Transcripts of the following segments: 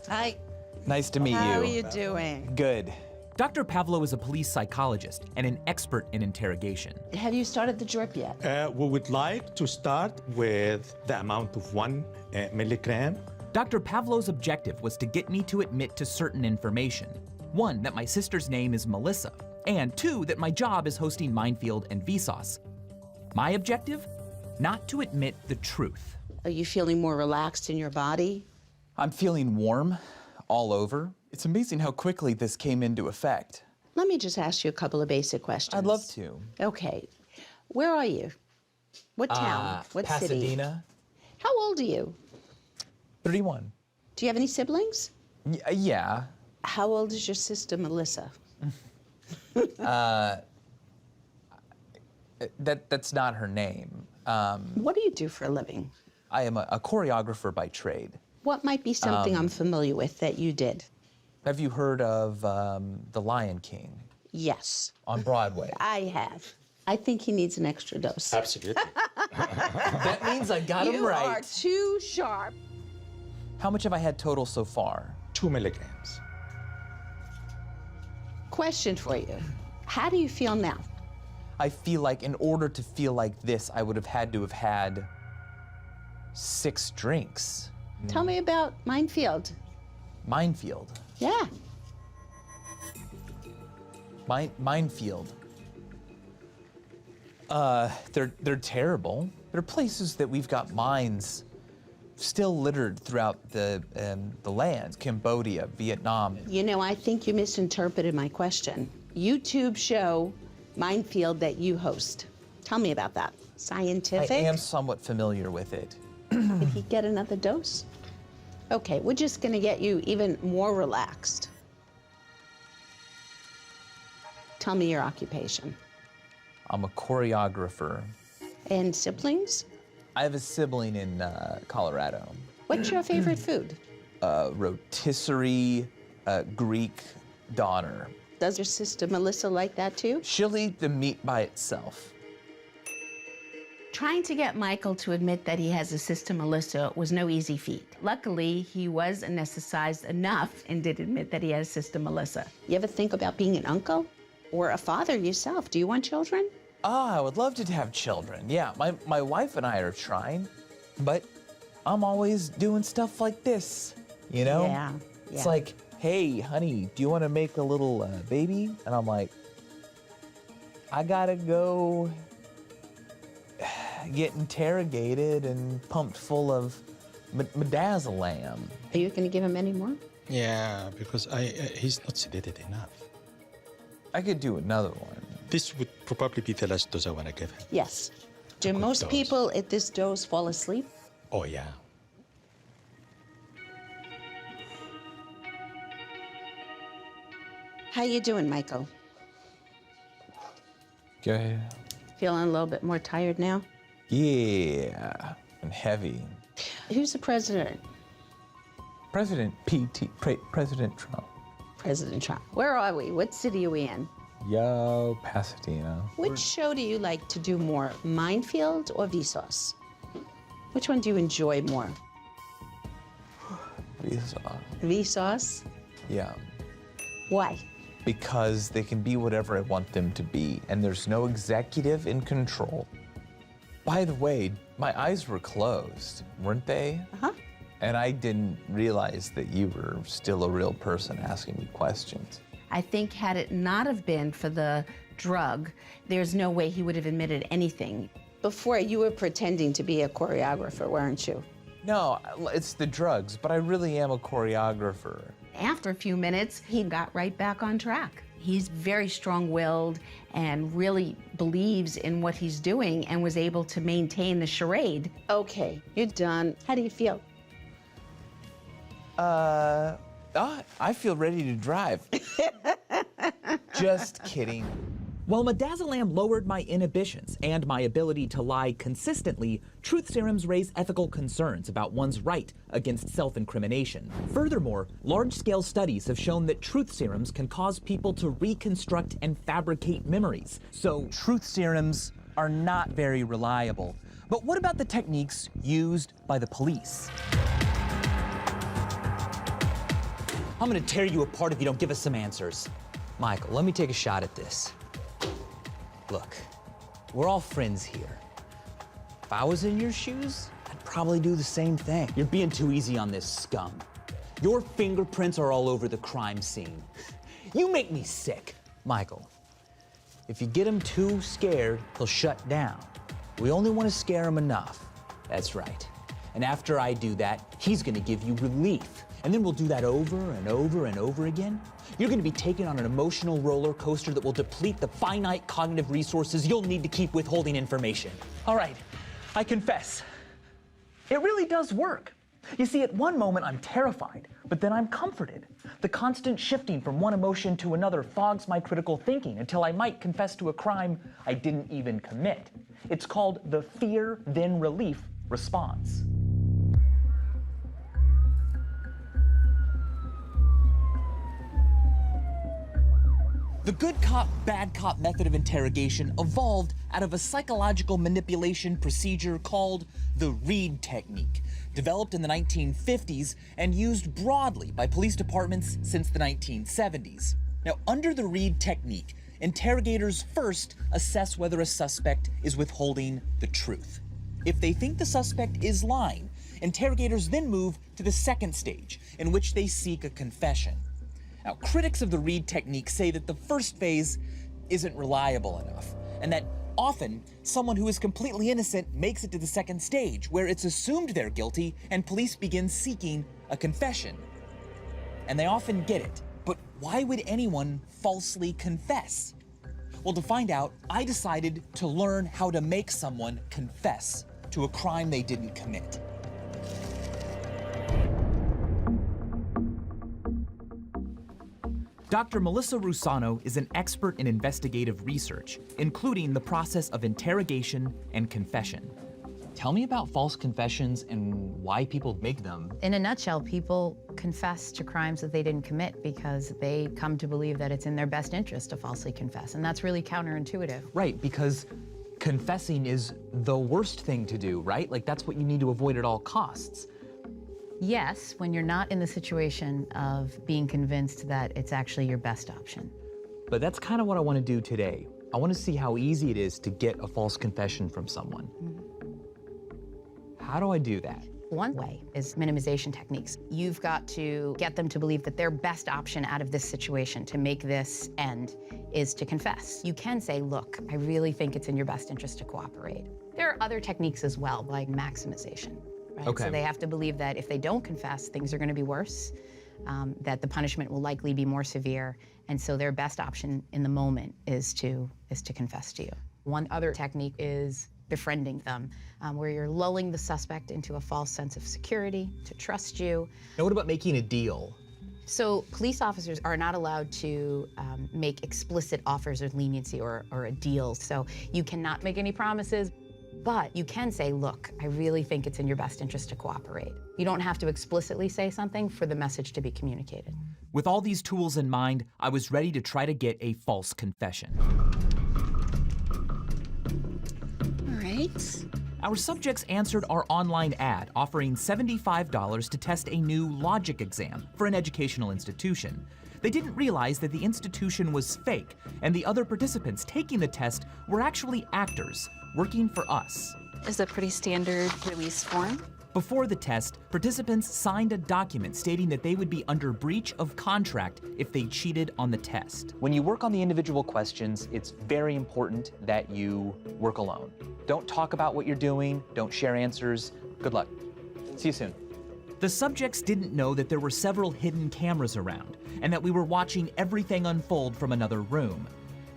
Hi. Nice to meet you. How are you doing? Good. Dr. Pavlo is a police psychologist and an expert in interrogation. Have you started the drip yet? We would like to start with the amount of 1 milligram. Dr. Pavlo's objective was to get me to admit to certain information. 1, that my sister's name is Melissa, and 2, that my job is hosting Minefield and Vsauce. My objective? Not to admit the truth. Are you feeling more relaxed in your body? I'm feeling warm all over. It's amazing how quickly this came into effect. Let me just ask you a couple of basic questions. I'd love to. Okay. Where are you? What town? What city? Pasadena, How old are you? 31. Do you have any siblings? Yeah. How old is your sister, Melissa? That's not her name. What do you do for a living? I am a choreographer by trade. What might be something I'm familiar with that you did? Have you heard of The Lion King Yes, on Broadway? I have. I think he needs an extra dose. Absolutely. That means I got him You right. are too sharp. How much have I had total so far? 2 milligrams. Question for you. How do you feel now? I feel like in order to feel like this, I would have had to have had 6 drinks. Tell me about Minefield. Minefield. Yeah. Minefield. They're terrible. They're places that we've got mines still littered throughout the lands, Cambodia, Vietnam. You know, I think you misinterpreted my question. YouTube show Minefield that you host. Tell me about that. I Scientific? am somewhat familiar with it. Did he get another dose? Okay, we're just gonna get you even more relaxed. Tell me your occupation. I'm a choreographer. And siblings? I have a sibling in Colorado. What's your favorite food? Rotisserie Greek Donner. Does your sister Melissa like that too? She'll eat the meat by itself. Trying to get Michael to admit that he has a sister Melissa was no easy feat. Luckily, he was anesthetized enough and did admit that he had a sister Melissa. You ever think about being an uncle or a father yourself? Do you want children? I would love to have children. Yeah, my wife and I are trying, but I'm always doing stuff like this, you know? Yeah. It's like, hey, honey, do you want to make a little baby? And I'm like, I gotta go get interrogated and pumped full of midazolam. Are you gonna give him any more? Yeah, because he's not sedated enough. I could do another one. This would probably be the last dose I want to give him. Yes. Do good most dose. people at this dose fall asleep? Oh, yeah. How you doing, Michael? Good. Feeling a little bit more tired now? Yeah, and heavy. Who's the president? President Trump. President Trump. Where are we? What city are we in? Yo, Pasadena. Which show do you like to do more, Minefield or Vsauce? Which one do you enjoy more? Vsauce? Yeah. Why? Because they can be whatever I want them to be, and there's no executive in control. By the way, my eyes were closed, weren't they? Uh-huh. And I didn't realize that you were still a real person asking me questions. I think had it not have been for the drug, there's no way he would have admitted anything. Before, you were pretending to be a choreographer, weren't you? No, it's the drugs, but I really am a choreographer. After a few minutes, he got right back on track. He's very strong-willed and really believes in what he's doing and was able to maintain the charade. Okay, you're done. How do you feel? I feel ready to drive. Just kidding. While midazolam lowered my inhibitions and my ability to lie consistently, truth serums raise ethical concerns about one's right against self-incrimination. Furthermore, large-scale studies have shown that truth serums can cause people to reconstruct and fabricate memories. So truth serums are not very reliable. But what about the techniques used by the police? I'm gonna tear you apart if you don't give us some answers. Michael, let me take a shot at this. Look, we're all friends here. If I was in your shoes, I'd probably do the same thing. You're being too easy on this scum. Your fingerprints are all over the crime scene. You make me sick. Michael, if you get him too scared, he'll shut down. We only want to scare him enough. That's right. And after I do that, he's gonna give you relief. And then we'll do that over and over and over again. You're gonna be taken on an emotional roller coaster that will deplete the finite cognitive resources you'll need to keep withholding information. All right, I confess. It really does work. You see, at one moment I'm terrified, but then I'm comforted. The constant shifting from one emotion to another fogs my critical thinking until I might confess to a crime I didn't even commit. It's called the fear, then relief response. The good cop, bad cop method of interrogation evolved out of a psychological manipulation procedure called the Reid technique, developed in the 1950s and used broadly by police departments since the 1970s. Now, under the Reid technique, interrogators first assess whether a suspect is withholding the truth. If they think the suspect is lying, interrogators then move to the second stage, in which they seek a confession. Now, critics of the Reid technique say that the first phase isn't reliable enough, and that often someone who is completely innocent makes it to the second stage, where it's assumed they're guilty and police begin seeking a confession. And they often get it. But why would anyone falsely confess? Well, to find out, I decided to learn how to make someone confess to a crime they didn't commit. Dr. Melissa Rusano is an expert in investigative research, including the process of interrogation and confession. Tell me about false confessions and why people make them. In a nutshell, people confess to crimes that they didn't commit because they come to believe that it's in their best interest to falsely confess, and that's really counterintuitive. Right, because confessing is the worst thing to do, right? Like, that's what you need to avoid at all costs. Yes, when you're not in the situation of being convinced that it's actually your best option. But that's kind of what I want to do today. I want to see how easy it is to get a false confession from someone. How do I do that? One way is minimization techniques. You've got to get them to believe that their best option out of this situation to make this end is to confess. You can say, look, I really think it's in your best interest to cooperate. There are other techniques as well, like maximization. Right? Okay. So they have to believe that if they don't confess, things are going to be worse, that the punishment will likely be more severe, and so their best option in the moment is to confess to you. One other technique is befriending them, where you're lulling the suspect into a false sense of security, to trust you. Now, what about making a deal? So police officers are not allowed to make explicit offers of leniency or a deal, so you cannot make any promises. But you can say, look, I really think it's in your best interest to cooperate. You don't have to explicitly say something for the message to be communicated. With all these tools in mind, I was ready to try to get a false confession. All right. Our subjects answered our online ad offering $75 to test a new logic exam for an educational institution. They didn't realize that the institution was fake, and the other participants taking the test were actually actors working for us. Is a pretty standard release form. Before the test, participants signed a document stating that they would be under breach of contract if they cheated on the test. When you work on the individual questions, it's very important that you work alone. Don't talk about what you're doing, don't share answers. Good luck. See you soon. The subjects didn't know that there were several hidden cameras around, and that we were watching everything unfold from another room.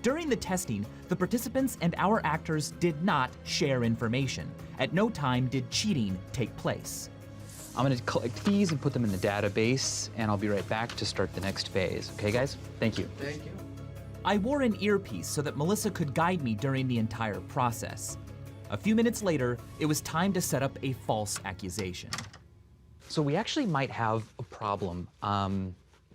During the testing, the participants and our actors did not share information. At no time did cheating take place. I'm gonna collect these and put them in the database, and I'll be right back to start the next phase. Okay, guys? Thank you. Thank you. I wore an earpiece so that Melissa could guide me during the entire process. A few minutes later, it was time to set up a false accusation. So we actually might have a problem. I'll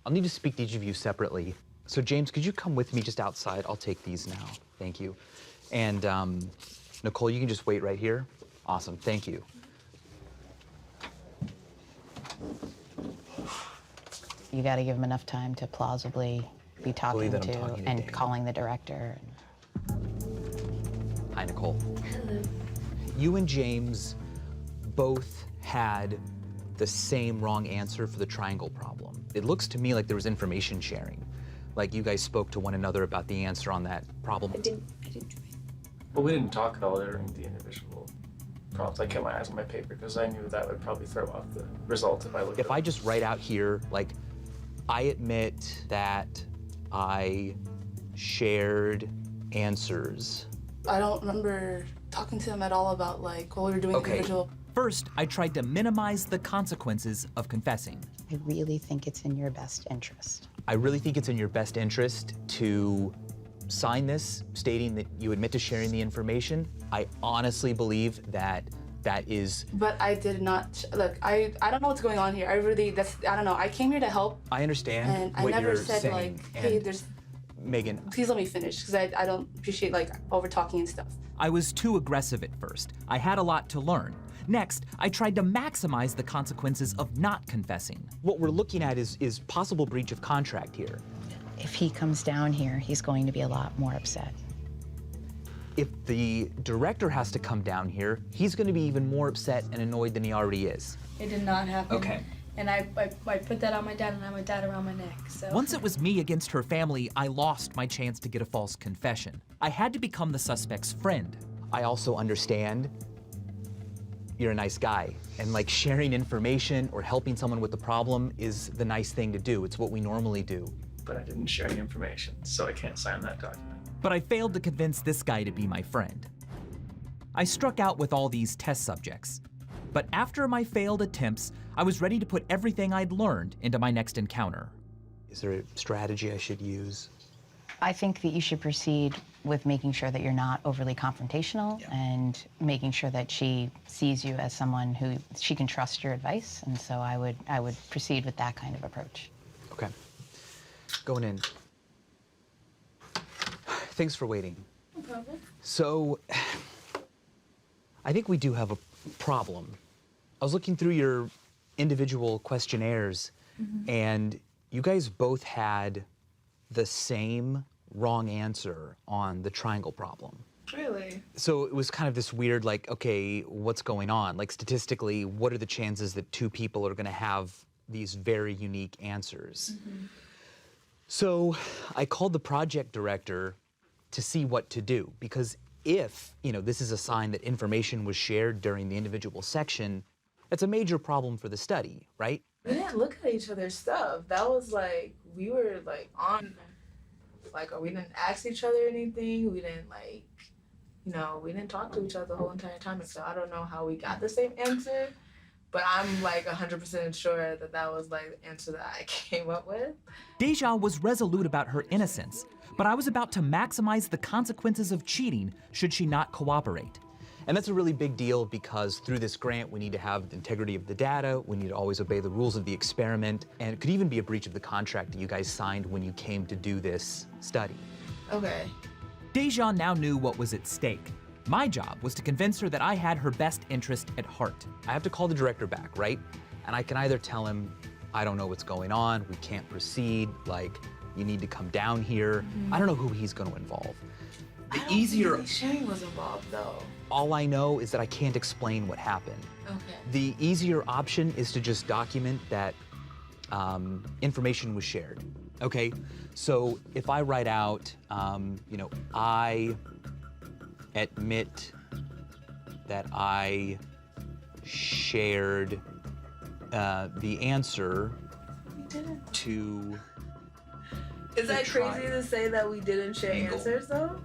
need to speak to each of you separately. So James, could you come with me just outside? I'll take these now. Thank you. And Nicole, you can just wait right here. Awesome, thank you. You got to give him enough time to plausibly be talking Believe that I'm to talking to and Dane. calling the director. Hi, Nicole. Hello. You and James both had the same wrong answer for the triangle problem. It looks to me like there was information sharing. Like you guys spoke to one another about the answer on that problem. I didn't do it. But we didn't talk at all during the individual prompts. I kept my eyes on my paper because I knew that would probably throw off the result if I looked at If I just write out here, like, I admit that I shared answers. I don't remember talking to him at all about like what we were doing individual. First, I tried to minimize the consequences of confessing. I really think it's in your best interest. I really think it's in your best interest to sign this stating that you admit to sharing the information. I honestly believe that that is... But I did not, look, I don't know what's going on here. I don't know. I came here to help. I understand And I what never you're said saying. like, hey, and there's, Megan, please let me finish because I don't appreciate like over talking and stuff. I was too aggressive at first. I had a lot to learn. Next, I tried to maximize the consequences of not confessing. What we're looking at is possible breach of contract here. If he comes down here, he's going to be a lot more upset. If the director has to come down here, he's going to be even more upset and annoyed than he already is. It did not happen. Okay. And I put that on my dad and I had my dad around my neck, so. Once it was me against her family, I lost my chance to get a false confession. I had to become the suspect's friend. I also understand you're a nice guy, and like sharing information or helping someone with the problem is the nice thing to do. It's what we normally do. but I didn't share any information, so I can't sign that document. But I failed to convince this guy to be my friend. I struck out with all these test subjects. But after my failed attempts, I was ready to put everything I'd learned into my next encounter. Is there a strategy I should use? I think that you should proceed with making sure that you're not overly confrontational and making sure that she sees you as someone who she can trust your advice. And so I would proceed with that kind of approach. Okay. Going in. Thanks for waiting. No problem. So, I think we do have a problem. I was looking through your individual questionnaires, and you guys both had the same wrong answer on the triangle problem. Really? So it was kind of this weird, like, okay, what's going on? Like, statistically, what are the chances that two people are gonna have these very unique answers? So I called the project director to see what to do, because if, this is a sign that information was shared during the individual section, that's a major problem for the study, right? We didn't look at each other's stuff. That was like, we were like on, like, we didn't ask each other anything. We didn't like, we didn't talk to each other the whole entire time. So I don't know how we got the same answer, but I'm like 100% sure that that was like the answer that I came up with. Deja was resolute about her innocence, but I was about to maximize the consequences of cheating should she not cooperate. And that's a really big deal because through this grant, we need to have the integrity of the data, we need to always obey the rules of the experiment, and it could even be a breach of the contract that you guys signed when you came to do this study. Okay. Deja now knew what was at stake. My job was to convince her that I had her best interest at heart. I have to call the director back, right? And I can either tell him, I don't know what's going on, we can't proceed, like, you need to come down here. I don't know who he's gonna involve. The easier... think sharing was involved though. All I know is that I can't explain what happened. Okay. The easier option is to just document that information was shared. Okay, so if I write out, I admit that I shared the answer to Is that the crazy to say that we didn't share triangle. answers though?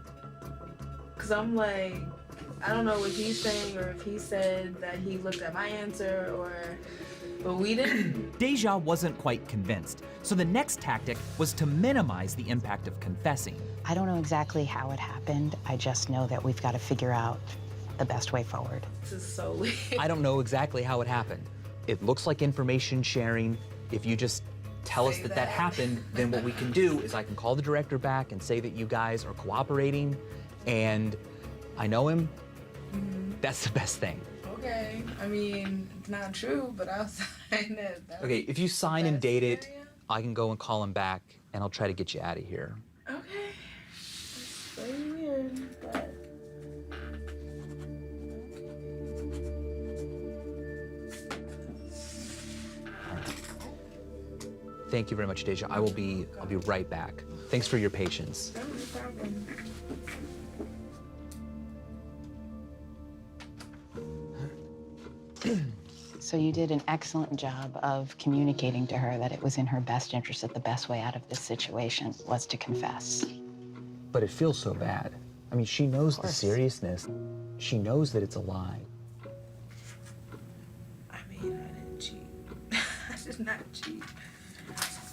Cause I'm like, I don't know what he's saying or if he said that he looked at my answer but we didn't. Deja wasn't quite convinced, so the next tactic was to minimize the impact of confessing. I don't know exactly how it happened. I just know that we've got to figure out the best way forward. This is so weird. I don't know exactly how it happened. It looks like information sharing. If you just tell us Say that happened, then what we can do is I can call the director back and say that you guys are cooperating, and I know him. That's the best thing. Okay, I mean, it's not true, but I'll sign it. Okay, if you sign and date it, I can go and call him back, and I'll try to get you out of here. Okay. It's very weird, but. Thank you very much, Deja. I'll be right back. Thanks for your patience. No problem. So you did an excellent job of communicating to her that it was in her best interest, that the best way out of this situation was to confess. But it feels so bad. I mean, she knows the seriousness. She knows that it's a lie. I mean, I didn't cheat. I did not cheat.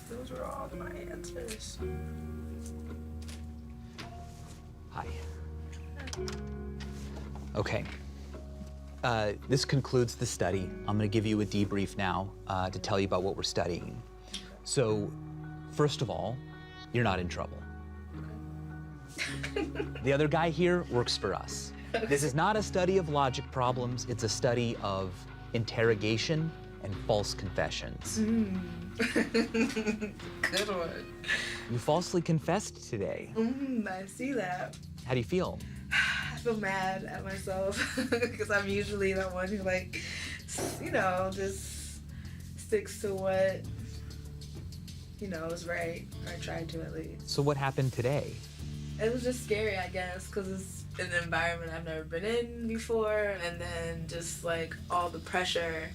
Those were all my answers. Hi. Okay. This concludes the study. I'm gonna give you a debrief now to tell you about what we're studying. So, first of all, you're not in trouble. The other guy here works for us. This is not a study of logic problems, it's a study of interrogation and false confessions. Good one. You falsely confessed today. I see that. How do you feel? I feel mad at myself because I'm usually the one who, like, you know, just sticks to what, you know, is right. Or I try to, at least. So what happened today? It was just scary, I guess, because it's an environment I've never been in before, and then just, like, all the pressure.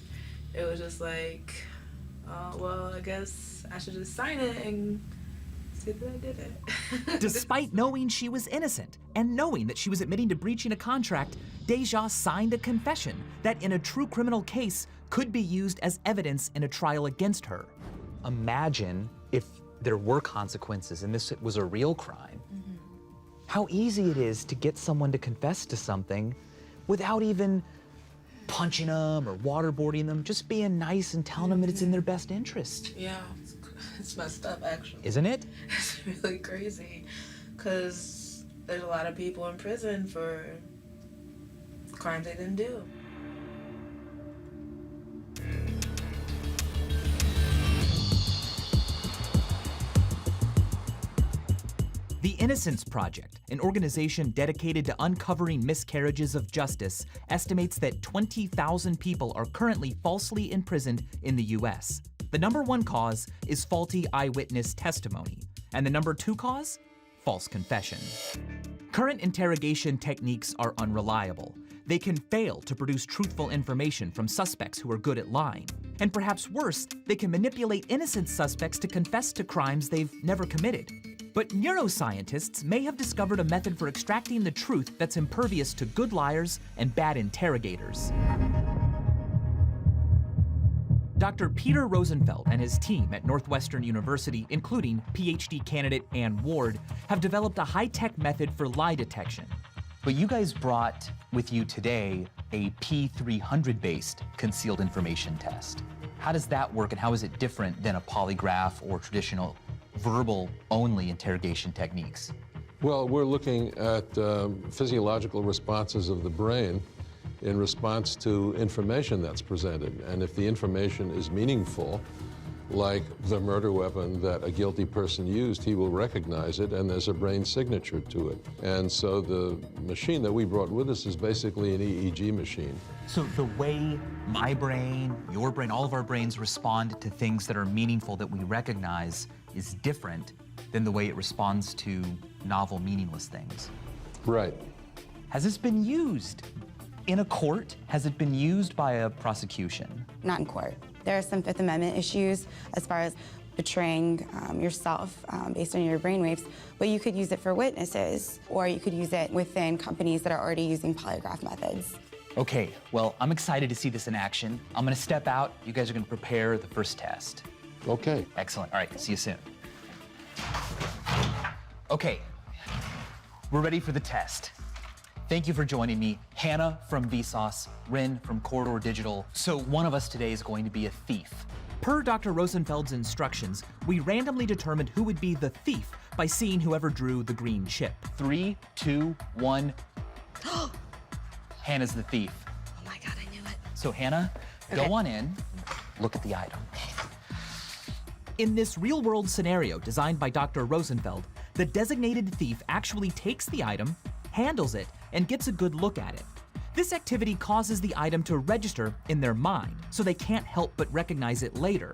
It was just like, oh, well, I guess I should just sign it and see that I did it. Despite knowing she was innocent and knowing that she was admitting to breaching a contract, Deja signed a confession that in a true criminal case could be used as evidence in a trial against her. Imagine if there were consequences and this was a real crime. How easy it is to get someone to confess to something without even punching them or waterboarding them, just being nice and telling them that it's in their best interest. Yeah, it's messed up, actually. Isn't it? It's really crazy, because there's a lot of people in prison for crimes they didn't do. The Innocence Project, an organization dedicated to uncovering miscarriages of justice, estimates that 20,000 people are currently falsely imprisoned in the US. The number one cause is faulty eyewitness testimony, and the number two cause? False confession. Current interrogation techniques are unreliable. They can fail to produce truthful information from suspects who are good at lying. And perhaps worse, they can manipulate innocent suspects to confess to crimes they've never committed. But neuroscientists may have discovered a method for extracting the truth that's impervious to good liars and bad interrogators. Dr. Peter Rosenfeld and his team at Northwestern University, including PhD candidate Ann Ward, have developed a high-tech method for lie detection. But you guys brought with you today a P300-based concealed information test. How does that work, and how is it different than a polygraph or traditional verbal-only interrogation techniques? Well, we're looking at physiological responses of the brain in response to information that's presented. And if the information is meaningful, like the murder weapon that a guilty person used, he will recognize it, and there's a brain signature to it. And so the machine that we brought with us is basically an EEG machine. So the way my brain, your brain, all of our brains respond to things that are meaningful that we recognize is different than the way it responds to novel, meaningless things. Right. Has this been used in a court? Has it been used by a prosecution? Not in court. There are some Fifth Amendment issues as far as betraying yourself based on your brainwaves, but you could use it for witnesses, or you could use it within companies that are already using polygraph methods. Okay, well, I'm excited to see this in action. I'm gonna step out. You guys are gonna prepare the first test. Okay. Excellent. All right, see you soon. Okay, we're ready for the test. Thank you for joining me. Hannah from Vsauce, Rin from Corridor Digital. So one of us today is going to be a thief. Per Dr. Rosenfeld's instructions, we randomly determined who would be the thief by seeing whoever drew the green chip. 3, 2, 1. Hannah's the thief. Oh my God, I knew it. So Hannah, Okay. go on in, look at the item. In this real-world scenario designed by Dr. Rosenfeld, the designated thief actually takes the item, handles it, and gets a good look at it. This activity causes the item to register in their mind, so they can't help but recognize it later.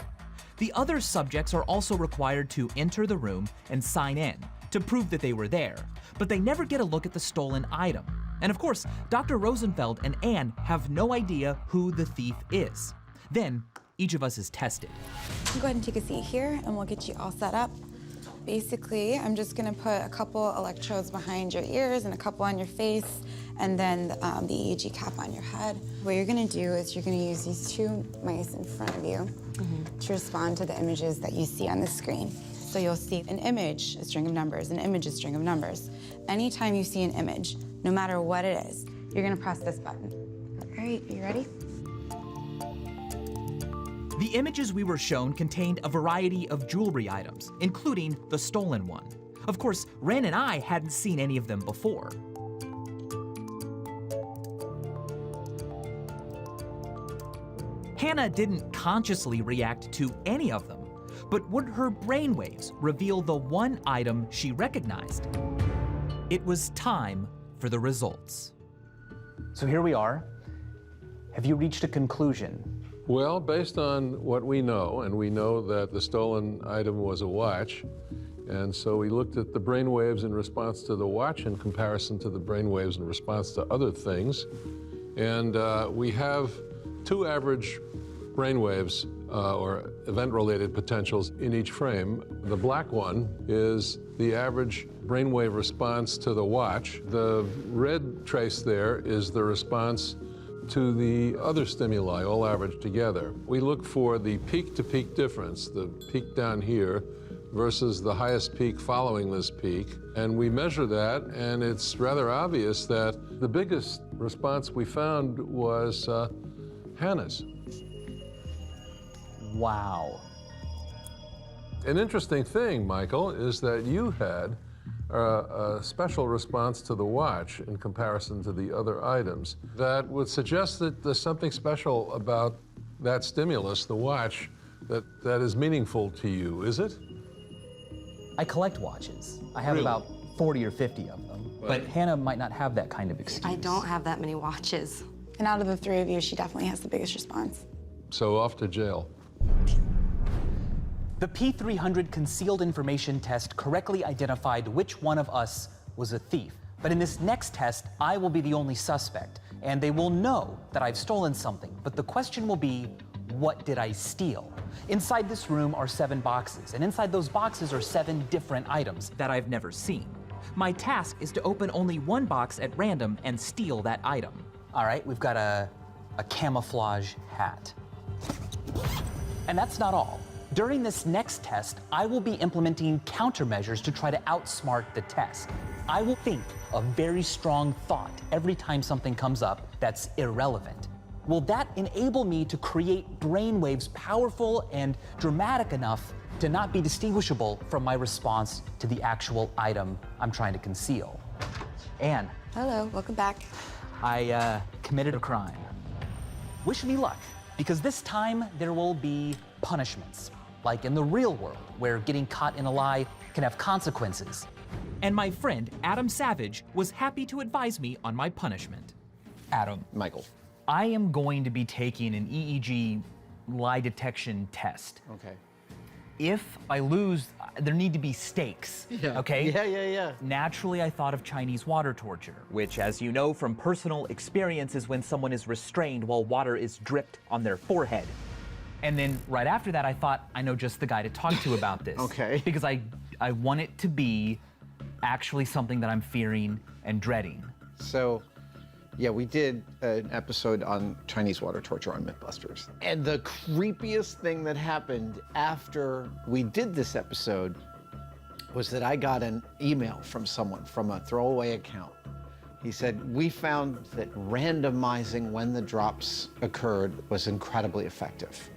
The other subjects are also required to enter the room and sign in to prove that they were there, but they never get a look at the stolen item. And of course, Dr. Rosenfeld and Anne have no idea who the thief is. Then, each of us is tested. Go ahead and take a seat here and we'll get you all set up. Basically, I'm just gonna put a couple electrodes behind your ears and a couple on your face, and then the EEG cap on your head. What you're gonna do is you're gonna use these two mice in front of you to respond to the images that you see on the screen. So you'll see an image, a string of numbers, an image, a string of numbers. Anytime you see an image, no matter what it is, you're gonna press this button. All right, you ready? The images we were shown contained a variety of jewelry items, including the stolen one. Of course, Ren and I hadn't seen any of them before. Hannah didn't consciously react to any of them, but would her brainwaves reveal the one item she recognized? It was time for the results. So here we are. Have you reached a conclusion? Well, based on what we know, and we know that the stolen item was a watch, and so we looked at the brain waves in response to the watch in comparison to the brain waves in response to other things. And we have two average brain waves or event-related potentials in each frame. The black one is the average brainwave response to the watch. The red trace there is the response to the other stimuli, all averaged together. We look for the peak-to-peak difference, the peak down here versus the highest peak following this peak, and we measure that, and it's rather obvious that the biggest response we found was Hannah's. Wow. An interesting thing, Michael, is that you had a special response to the watch in comparison to the other items that would suggest that there's something special about that stimulus, the watch, that is meaningful to you, is it? I collect watches. I have about 40 or 50 of them. But Hannah might not have that kind of excuse. I don't have that many watches. And out of the three of you, she definitely has the biggest response. So off to jail. The P300 concealed information test correctly identified which one of us was a thief. But in this next test, I will be the only suspect, and they will know that I've stolen something. But the question will be, what did I steal? Inside this room are 7 boxes, and inside those boxes are 7 different items that I've never seen. My task is to open only one box at random and steal that item. All right, we've got a camouflage hat. And that's not all. During this next test, I will be implementing countermeasures to try to outsmart the test. I will think a very strong thought every time something comes up that's irrelevant. Will that enable me to create brainwaves powerful and dramatic enough to not be distinguishable from my response to the actual item I'm trying to conceal? Anne. Hello, welcome back. I committed a crime. Wish me luck, because this time there will be punishments, like in the real world, where getting caught in a lie can have consequences. And my friend, Adam Savage, was happy to advise me on my punishment. Adam. Michael. I am going to be taking an EEG lie detection test. Okay. If I lose, there need to be stakes, okay? Yeah. Naturally, I thought of Chinese water torture, which, as you know from personal experience, is when someone is restrained while water is dripped on their forehead. And then right after that, I thought, I know just the guy to talk to about this. Okay. Because I want it to be actually something that I'm fearing and dreading. So, yeah, we did an episode on Chinese water torture on Mythbusters. And the creepiest thing that happened after we did this episode was that I got an email from someone from a throwaway account. He said, we found that randomizing when the drops occurred was incredibly effective.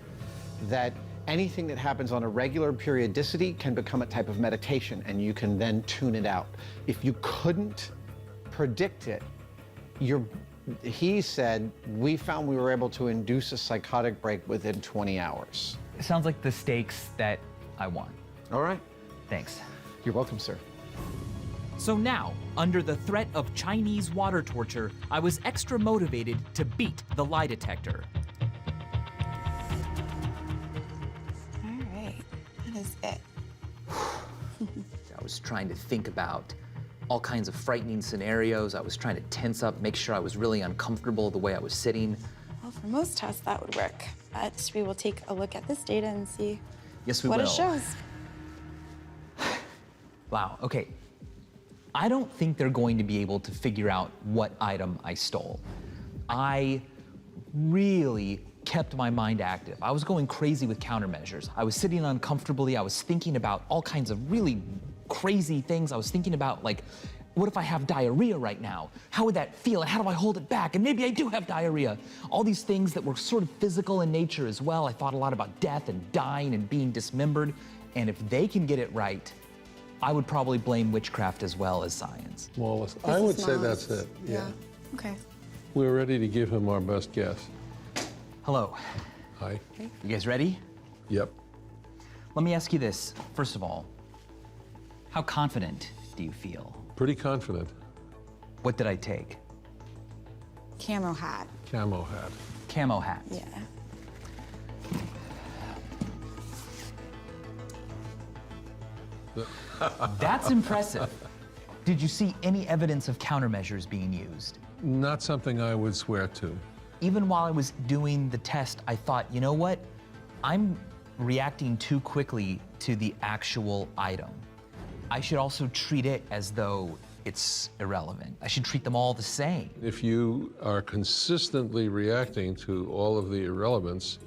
That anything that happens on a regular periodicity can become a type of meditation, and you can then tune it out. If you couldn't predict it, he said, we found we were able to induce a psychotic break within 20 hours. It sounds like the stakes that I won. All right. Thanks. You're welcome, sir. So now, under the threat of Chinese water torture, I was extra motivated to beat the lie detector. All right, that is it. I was trying to think about all kinds of frightening scenarios. I was trying to tense up, make sure I was really uncomfortable the way I was sitting. Well, for most tests, that would work. But we will take a look at this data and see Yes, we what will. it shows. Wow, okay. I don't think they're going to be able to figure out what item I stole. I really kept my mind active. I was going crazy with countermeasures. I was sitting uncomfortably. I was thinking about all kinds of really crazy things. I was thinking about, like, what if I have diarrhea right now? How would that feel? And how do I hold it back? And maybe I do have diarrhea. All these things that were sort of physical in nature as well. I thought a lot about death and dying and being dismembered. And if they can get it right, I would probably blame witchcraft as well as science. Wallace, I would say that's it. Yeah. Okay. We're ready to give him our best guess. Hello. Hi. You guys ready? Yep. Let me ask you this. First of all, how confident do you feel? Pretty confident. What did I take? Camo hat. Camo hat. Camo hat. Yeah. That's impressive. Did you see any evidence of countermeasures being used? Not something I would swear to. Even while I was doing the test, I thought, you know what? I'm reacting too quickly to the actual item. I should also treat it as though it's irrelevant. I should treat them all the same. If you are consistently reacting to all of the irrelevance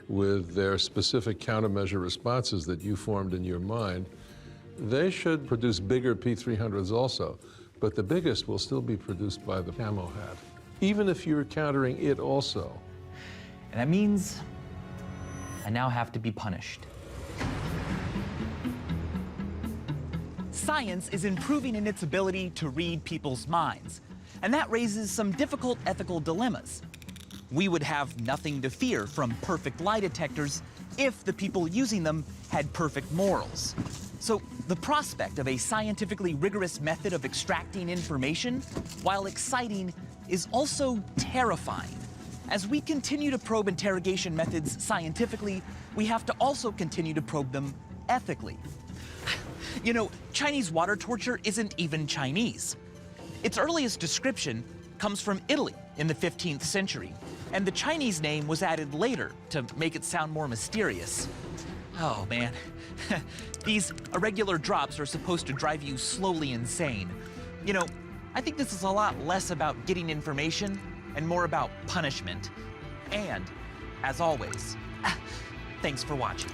with their specific countermeasure responses that you formed in your mind, they should produce bigger P300s also, but the biggest will still be produced by the camo hat, even if you're countering it also. And that means I now have to be punished. Science is improving in its ability to read people's minds, and that raises some difficult ethical dilemmas. We would have nothing to fear from perfect lie detectors if the people using them had perfect morals. So the prospect of a scientifically rigorous method of extracting information, while exciting, is also terrifying. As we continue to probe interrogation methods scientifically, we have to also continue to probe them ethically. You know, Chinese water torture isn't even Chinese. Its earliest description comes from Italy in the 15th century, and the Chinese name was added later to make it sound more mysterious. Oh man, these irregular drops are supposed to drive you slowly insane. You know, I think this is a lot less about getting information and more about punishment. And, as always, thanks for watching.